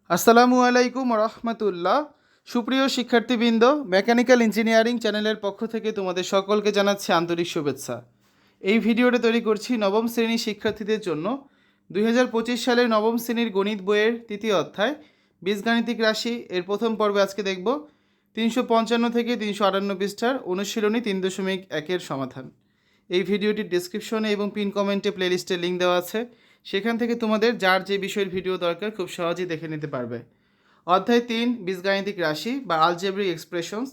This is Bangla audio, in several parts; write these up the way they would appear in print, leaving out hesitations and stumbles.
আসসালামু আলাইকুম রহমতুল্লাহ। সুপ্রিয় শিক্ষার্থীবৃন্দ, মেকানিক্যাল ইঞ্জিনিয়ারিং চ্যানেলের পক্ষ থেকে তোমাদের সকলকে জানাচ্ছি আন্তরিক শুভেচ্ছা। এই ভিডিওটা তৈরি করছি নবম শ্রেণীর শিক্ষার্থীদের জন্য। 2025 সালের নবম শ্রেণীর গণিত বইয়ের তৃতীয় অধ্যায় বীজগাণিতিক রাশি এর প্রথম পর্বে আজকে দেখব 355 থেকে 358 পৃষ্ঠার অনুশীলনী 3.1-এর সমাধান। এই ভিডিওটির ডেসক্রিপশনে এবং পিন কমেন্টে প্লেলিস্টের লিঙ্ক দেওয়া আছে, সেখান থেকে তোমাদের যার যে বিষয়ের ভিডিও দরকার খুব সহজেই দেখে নিতে পারবে। অধ্যায় 3 বীজগাণিতিক রাশি বা আলজেব্রিক এক্সপ্রেশনস।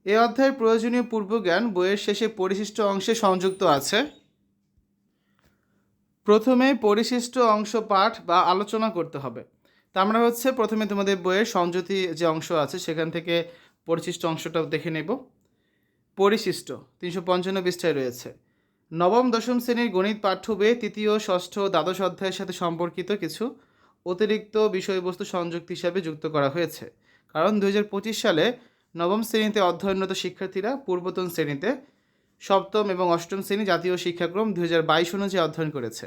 এই অধ্যায়ের প্রয়োজনীয় পূর্বজ্ঞান বইয়ের শেষে পরিশিষ্ট অংশে সংযুক্ত আছে। প্রথমে পরিশিষ্ট অংশ পাঠ বা আলোচনা করতে হবে। তা আমরা প্রথমে তোমাদের বইয়ের সংযুতি যে অংশ আছে সেখান থেকে পরিশিষ্ট অংশটাও দেখে নেব। পরিশিষ্ট 355 পৃষ্ঠায় রয়েছে। নবম দশম শ্রেণীর গণিত পাঠ্য বইয়ে তৃতীয় ষষ্ঠ দ্বাদশ অধ্যায়ের সাথে সম্পর্কিত কিছু অতিরিক্ত বিষয়বস্তু সংযুক্ত হিসাবে যুক্ত করা হয়েছে, কারণ 2025 সালে নবম শ্রেণীতে অধ্যয়নরত শিক্ষার্থীরা পূর্বতন শ্রেণীতে সপ্তম এবং অষ্টম শ্রেণী জাতীয় শিক্ষাক্রম 2022 অনুযায়ী অধ্যয়ন করেছে।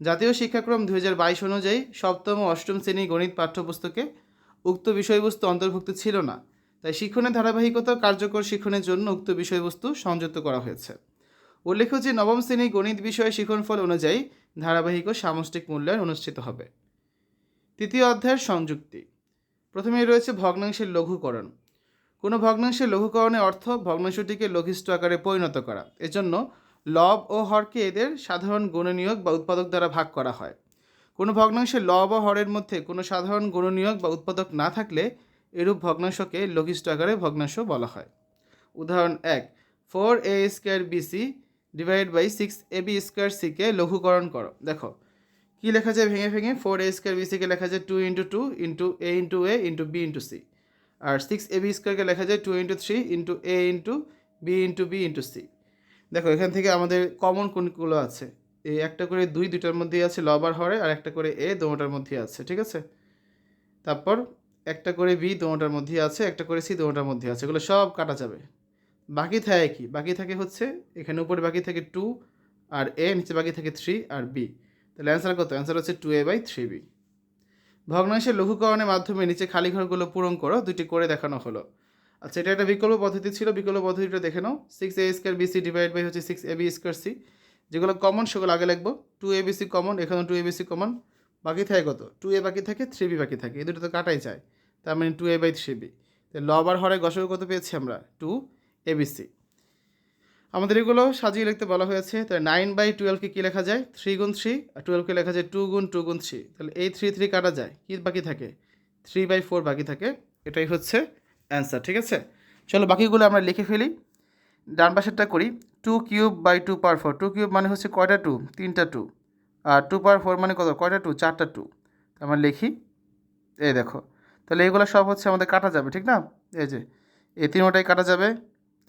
জাতীয় শিক্ষাক্রম 2022 অনুযায়ী সপ্তম ও অষ্টম শ্রেণী গণিত পাঠ্যপুস্তকে উক্ত বিষয়বস্তু অন্তর্ভুক্ত ছিল না, তাই শিক্ষণের ধারাবাহিকতা কার্যকর শিক্ষণের জন্য উক্ত বিষয়বস্তু সংযুক্ত করা হয়েছে। উল্লেখ্য যে নবম শ্রেণী গণিত বিষয়ে শিক্ষণফল অনুযায়ী ধারাবাহিক ও সামষ্টিক মূল্যায়ন অনুষ্ঠিত হবে। তৃতীয় অধ্যায়ের সংযুক্তি। প্রথমেই রয়েছে ভগ্নাংশের লঘুকরণ। কোনো ভগ্নাংশের লঘুকরণের অর্থ ভগ্নাংশটিকে লঘিষ্ঠ আকারে পরিণত করা। এজন্য লব ও হরকে এদের সাধারণ গুণনীয়ক বা উৎপাদক দ্বারা ভাগ করা হয়। কোনো ভগ্নাংশের লব ও হরের মধ্যে কোনো সাধারণ গুণনীয়ক বা উৎপাদক না থাকলে এরূপ ভগ্নাংশকে লঘিষ্ঠ আকারে ভগ্নাংশ বলা হয়। উদাহরণ 1, 4a square BC divide by 6ab square সিকে লঘুকরণ করো। দেখো কী লেখা যায় ভেঙে ভেঙে, 4a স্কোয়ার বিসিকে লেখা যায় 2 into 2 into a into a into b into C, আর 6ab স্কোয়ারকে লেখা যায় 2 into 3 into a into b into C. দেখো এখান থেকে আমাদের কমন কোনগুলো আছে, এই একটা করে দুইটার মধ্যেই আছে লব আর হরে, আর একটা করে এ দোটার মধ্যেই আছে, ঠিক আছে। তারপর একটা করে বি দোটার মধ্যেই আছে, একটা করে সি দোটার মধ্যে আছে, এগুলো সব কাটা যাবে। বাকি থাকে কি, বাকি থাকে এখানে উপরে বাকি থাকে 2 আর এ, নিচে বাকি থাকে 3 আর বি। তাহলে অ্যান্সার কত? অ্যান্সার হচ্ছে 2a/3b। ভগ্নাংশের লঘুকরণের মাধ্যমে নিচে খালি ঘরগুলো পূরণ করো, দুটি করে দেখানো হলো। আচ্ছা, এটা একটা বিকল্প পদ্ধতি ছিল, বিকল্প পদ্ধতিটা দেখে নাও। 6a square BC divide by 6ab square C. যেগুলো কমন সেগুলো আগে লিখবো। 2abc কমন, এখানেও 2abc কমন। বাকি থাকে কত? 2a বাকি থাকে, 3b বাকি থাকে, এই দুটো তো কাটাই যায়, তার মানে 2a/3b। তাহলে লব আর হরে গসল কত পেয়েছি আমরা? 2abc। আমাদের এগুলো সাজিয়ে লিখতে বলা হয়েছে। তাহলে 9/12কে কী লেখা যায়? 3 গুণ 3, আর 12কে লেখা যায় 2 গুণ 2 গুণ 3। তাহলে এই 3 কাটা যায়, কি বাকি থাকে? 3/4 বাকি থাকে। এটাই হচ্ছে অ্যান্সার, ঠিক আছে। চলো বাকিগুলো আমরা লিখে ফেলি। ডান পাশেরটা করি। 2³/2^4। 2³ মানে হচ্ছে কয়টা 2? 3টা 2। আর 2^4 মানে কত? কয়টা 2? 4টা 2। আমরা লিখি, এই দেখো। তাহলে এইগুলো সব আমাদের কাটা যাবে, ঠিক না? এই যে এই তিনটাই কাটা যাবে,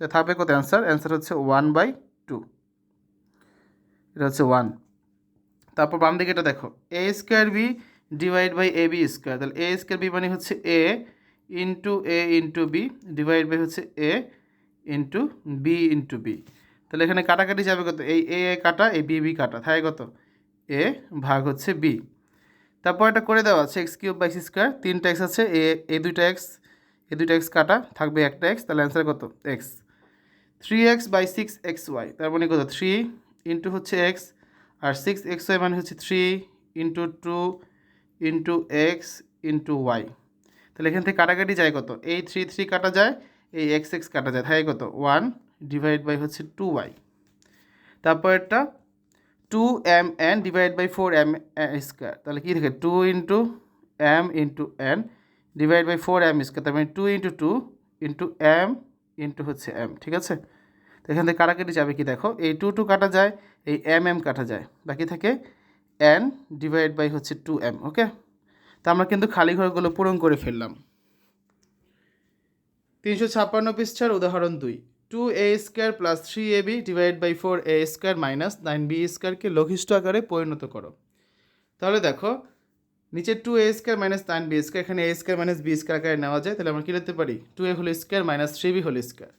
তো থাকবে কত অ্যান্সার? অ্যান্সার হচ্ছে 1/2। এটা হচ্ছে 1। তারপর বাম দিকে এটা দেখো, a square B divide by ab square. তাহলে a স্কোয়ার বি মানে হচ্ছে a into B divide by a into B. তাহলে এখানে কাটাকাটি যাবে কত? এই a কাটা, এই বি কাটা, থাকে কত? a ভাগ বি। তারপর এটা করে দেওয়া আছে x³ স্কোয়ার, 3টা এক্স আছে, এ 2টা এক্স, কাটা, থাকবে একটা এক্স। তাহলে অ্যান্সার কত? এক্স। 3x/6xy, তার মানে কত? 3 ইন্টু এক্স, আর 6xy মানে হচ্ছে 3 into 2 into X into Y. তাহলে এখান থেকে কাটাকাটি যায় কত? এই 3 কাটা যায়, এই এক্স কাটা যায়, থাকে কত? 1 ডিভাইড বাই 2y। তারপর এটা 2mn divide by 4m square. তাহলে কী থাকে? 2 into m into n divide by 4m square, তার মানে 2 into 2 into m into m, ঠিক আছে। তো এখান থেকে কাটাকাটি যাবে কি দেখো, এই 2 কাটা যায়, এই m কাটা যায়, বাকি থাকে n ডিভাইড বাই 2m। ওকে, তো আমরা কিন্তু খালি ঘরগুলো পূরণ করে ফেললাম। 356 পৃষ্ঠার উদাহরণ 2, 2a square plus 3ab divide by 4a square minus 9b স্কোয়ারকে লঘিষ্ঠ আকারে পরিণত করো। তাহলে দেখো নিচে 2a square minus 9b square, এখানে a square minus b square আকারে নেওয়া যায়। তাহলে আমরা কী লিখতে পারি? 2a whole square minus 3b whole square.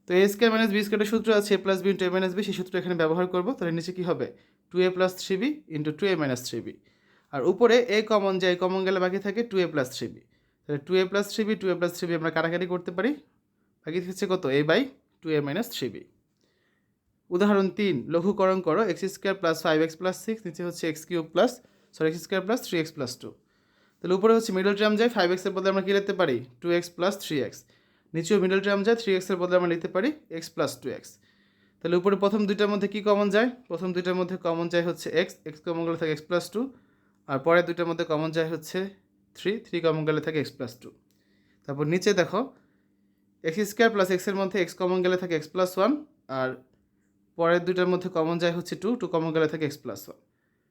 তো a স্কোয়ার মাইনাস b স্কোয়ারের সূত্র আছে a plus B into a minus B, সেই সূত্র এখানে ব্যবহার করবো। তাহলে নিচে কী হবে? 2a plus 3b into 2a minus 3b। আর উপরে এ কমন যায়, কমন গেলে বাকি থাকে 2a প্লাস 3b। তাহলে 2a plus 3b 2a plus 3b আমরা কাটাকাটি করতে পারি, বাকি থাকছে কত a by 2a minus 3b। উদাহরণ 3, লঘুকরণ করো x square plus 5x plus 6, নিচে হচ্ছে x square plus 3x plus 2। তাহলে উপরে হচ্ছে মিডল টার্ম যায়, 5x এর বদলে আমরা কী লিখতে পারি 2x প্লাস 3x, নিচেও মিডল টার্ম যায়, 3x এর বদলে আমরা লিখতে পারি x প্লাস 2x। তাহলে উপরে প্রথম দুইটার মধ্যে কী কমন যায়, প্রথম দুইটার মধ্যে কমন যায় হচ্ছে x কমন গেলে থাকে x প্লাস 2, আর পরের দুইটার মধ্যে কমন যায় হচ্ছে 3 কমন গেলে থাকে x প্লাস 2। তারপর নিচে দেখো এক্স স্কোয়ার প্লাস x এর মধ্যে x কমন গেলে থাকে x প্লাস 1, আর পরের দুইটার মধ্যে কমন যায় হচ্ছে 2 কমন গেলে থাকে x প্লাস 1।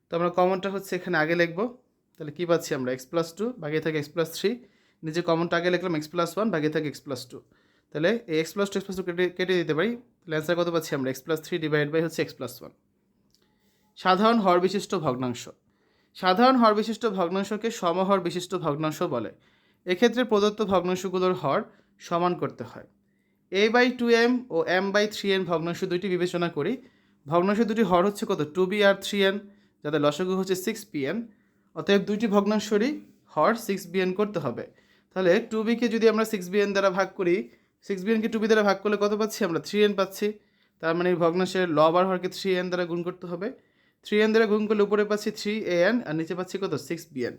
তো আমরা কমনটা হচ্ছে এখানে আগে লিখবো, তাহলে কী পাচ্ছি আমরা x প্লাস 2 বাকি থাকে x প্লাস 3, নিচে কমনটা আগে লিখলাম x প্লাস 1 বাকি থাকে x প্লাস 2। তাহলে এই x প্লাস 2 কেটে দিতে পারি, তাহলে অ্যান্সার কত পাচ্ছি আমরা x প্লাস 3 ডিভাইড বাই হচ্ছে x প্লাস 1। সাধারণ হর বিশিষ্ট ভগ্নাংশ। সাধারণ হর বিশিষ্ট ভগ্নাংশকে সমহর বিশিষ্ট ভগ্নাংশ বলে। এক্ষেত্রে প্রদত্ত ভগ্নাংশগুলোর হর সমান করতে হয়। a/2m ও m/3n ভগ্নাংশ দুইটি বিবেচনা করি। ভগ্নাংশ দুটি হর হচ্ছে কত 2b আর 3n, যাদের লসাগু হচ্ছে 6bn। অতএব দুইটি ভগ্নাংশরই হর 6bn করতে হবে। তাহলে 2bকে যদি আমরা 6bn দ্বারা ভাগ করি, 6bnকে 2b দ্বারা ভাগ করলে কত পাচ্ছি আমরা 3n পাচ্ছি। তার মানে ভগ্নাংশের লব আর হরকে 3n দ্বারা গুণ করতে হবে। 3n দ্বারা গুণ করলে উপরে পাচ্ছি 3an আর নিচে পাচ্ছি কত 6bn।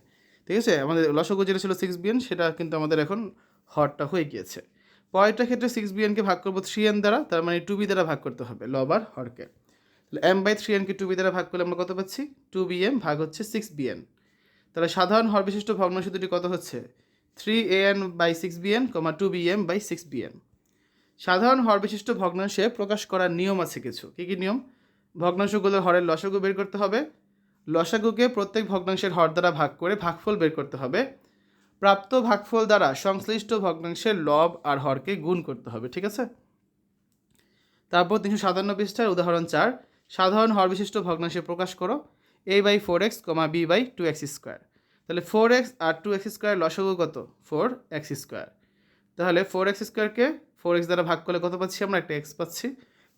ঠিক আছে, আমাদের লসাগু যেটা ছিল 6bn সেটা কিন্তু আমাদের এখন হরটা হয়ে গিয়েছে। পরেরটা ক্ষেত্রে 6bnকে ভাগ করবো 3n দ্বারা, তার মানে 2b দ্বারা ভাগ করতে হবে লব আর হরকে। তাহলে m/3nকে 2b দ্বারা ভাগ করলে আমরা কত পাচ্ছি 2bm ভাগ হচ্ছে 6bn। তাহলে সাধারণ হর বিশিষ্ট ভগ্নাংশ দুটি কত হচ্ছে 3an/6bn, 2bm/6bn। সাধারণ হর বিশিষ্ট ভগ্নাংশে প্রকাশ করার নিয়ম আছে কিছু। কী কী নিয়ম? ভগ্নাংশগুলোর হরের লসাগু বের করতে হবে, লসাগুকে প্রত্যেক ভগ্নাংশের হর দ্বারা ভাগ করে ভাগফল বের করতে হবে, প্রাপ্ত ভাগফল দ্বারা সংশ্লিষ্ট ভগ্নাংশের লব আর হরকে গুণ করতে হবে। ঠিক আছে। তারপর 357 পৃষ্ঠার উদাহরণ 4, সাধারণ হর বিশিষ্ট ভগ্নাংশে প্রকাশ করো a/4x, b/2x স্কোয়ার। তাহলে 4x আর 2x স্কোয়ার লসাগু কত 4x স্কোয়ার। তাহলে 4x স্কোয়ারকে 4x দ্বারা ভাগ করলে কত পাচ্ছি আমরা একটা x পাচ্ছি।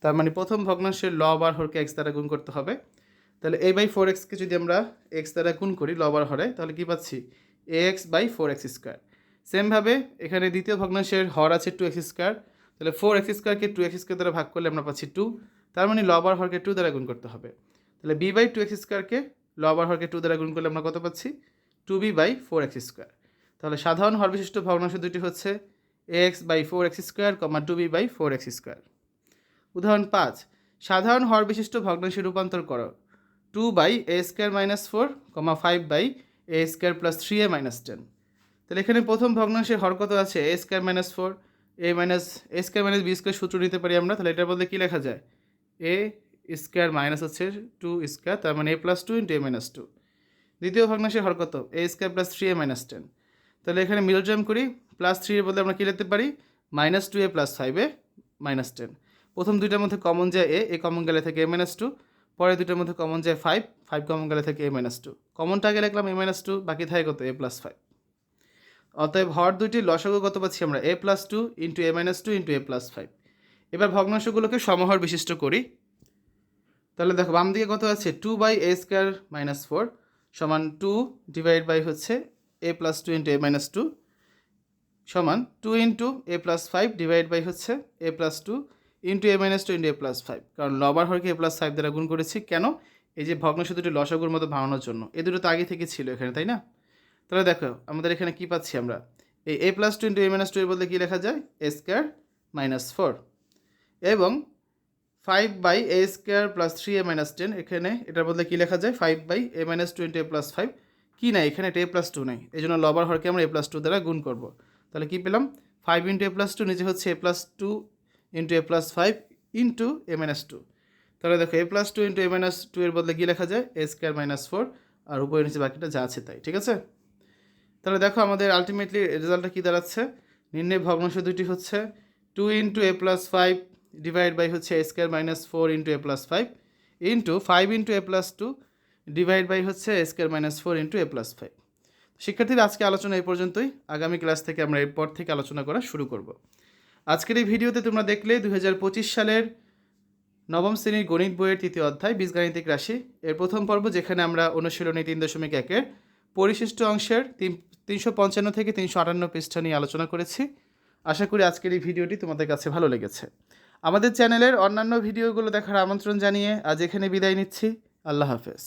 তার মানে প্রথম ভগ্নাংশের লব আর হরকে x দ্বারা গুণ করতে হবে। তাহলে a/4xকে যদি আমরা x দ্বারা গুণ করি লব আর হরে, তাহলে কি পাচ্ছি ax/4x স্কোয়ার। সেমভাবে এখানে দ্বিতীয় ভগ্নাংশের হর আছে 2x স্কোয়ার, তাহলে 4x স্কোয়ারকে 2x স্কোয়ার দ্বারা ভাগ করলে আমরা পাচ্ছি 2, তার মানে লব আর হরকে 2 দ্বারা গুণ করতে হবে। তাহলে b/2x স্কোয়ারকে লব আর হরকে 2 দ্বারা গুণ করলে আমরা কত পাচ্ছি 2b/4x স্কোয়ার। তাহলে সাধারণ হর বিশিষ্ট ভগ্নাংশ দুটি হচ্ছে ax/4x স্কোয়ার, 2b/4x স্কোয়ার। উদাহরণ 5, সাধারণ হর বিশিষ্ট ভগ্নাংশে রূপান্তর করো 2/a² - 4, 5/a² + 3a-10। তাহলে এখানে প্রথম ভগ্নাংশের হর কত আছে a² - 4, a² - b² সূত্র নিতে পারি আমরা। তাহলে এটার বদলে কী লেখা যায় a² মাইনাস হচ্ছে 2², তার মানে a+2 × a-2। দ্বিতীয় ভগ্নাংশের হর কত a² + 3a-10। তাহলে এখানে মিডল টার্ম করি, +3 এর বদলে আমরা কী লিখতে পারি -2a + 5a-10। প্রথম দুইটার মধ্যে কমন যায় a কমন গেলে থেকে a-2, পরের দুইটার মধ্যে কমন যায় 5 কমন গেলে থেকে a-2। কমনটা আগে লিখলাম a-2, বাকি থাকে কত a+5। অতএব হর দুইটি লসাগু কত পাচ্ছি আমরা a+2 × a-2 × a+5। এবার ভগ্নাংশগুলোকে সমহর বিশিষ্ট করি। তাহলে দেখো বাম দিকে কত আছে 2/a² - 4 সমান 2 ডিভাইড বাই হচ্ছে a+2 × a-2 সমান 2 × a+5 ডিভাইড বাই হচ্ছে a+2 × a-2 × a+5, কারণ লব আর হরকে a+5 দ্বারা গুণ করেছি। কেন? এই যে ভগ্নাংশ দুটি লসাগুর মতো বানানোর জন্য। এই দুটো তো আগে থেকে ছিল এখানে, তাই না? তাহলে দেখো আমাদের এখানে কি পাচ্ছি আমরা এই a+2 × a-2 এর বদলে কী লেখা যায় a² - 4 এবং 5/a² + 3a-10, এখানে এটার বদলে কী লেখা যায় 5/a-2 × a+5। কি নাই এখানে এটা a+2 নাই, এই জন্য লব আর হরকে আমরা a+2 দ্বারা গুণ করব। তাহলে কী পেলাম 5 × a+2, নিচে হচ্ছে a+2 × a+5 × a-2। তাহলে দেখো a+2 × a-2 এর বদলে কী লেখা যায় a² - 4, আর উপরে নিচে বাকিটা যা আছে তাই। ঠিক আছে। তাহলে দেখো আমাদের আলটিমেটলি রেজাল্টটা কী দাঁড়াচ্ছে, নির্ণয় ভগ্নাংশ দুটি হচ্ছে 2 × a+5 ডিভাইড বাই হচ্ছে a² - 4 × a+5 into 5 × a+2 divide by হচ্ছে a² - 4 × a+5। শিক্ষার্থীরা আজকে আলোচনা এই পর্যন্তই। আগামী ক্লাস থেকে আমরা এরপর থেকে আলোচনা করা শুরু করব। আজকের এই ভিডিওতে তোমরা দেখলে 2025 সালের নবম শ্রেণীর গণিত বইয়ের 3য় অধ্যায় বীজগাণিতিক রাশি এর প্রথম পর্ব, যেখানে আমরা অনুশীলনী 3.1-এর পরিশিষ্ট অংশের 355 থেকে 358 পৃষ্ঠা নিয়ে আলোচনা করেছি। আশা করি আজকের এই ভিডিওটি তোমাদের কাছে ভালো লেগেছে। আমাদের চ্যানেলের অন্যান্য ভিডিওগুলো দেখার আমন্ত্রণ জানিয়ে আজ এখানে বিদায় নিচ্ছি। আল্লাহ হাফেজ।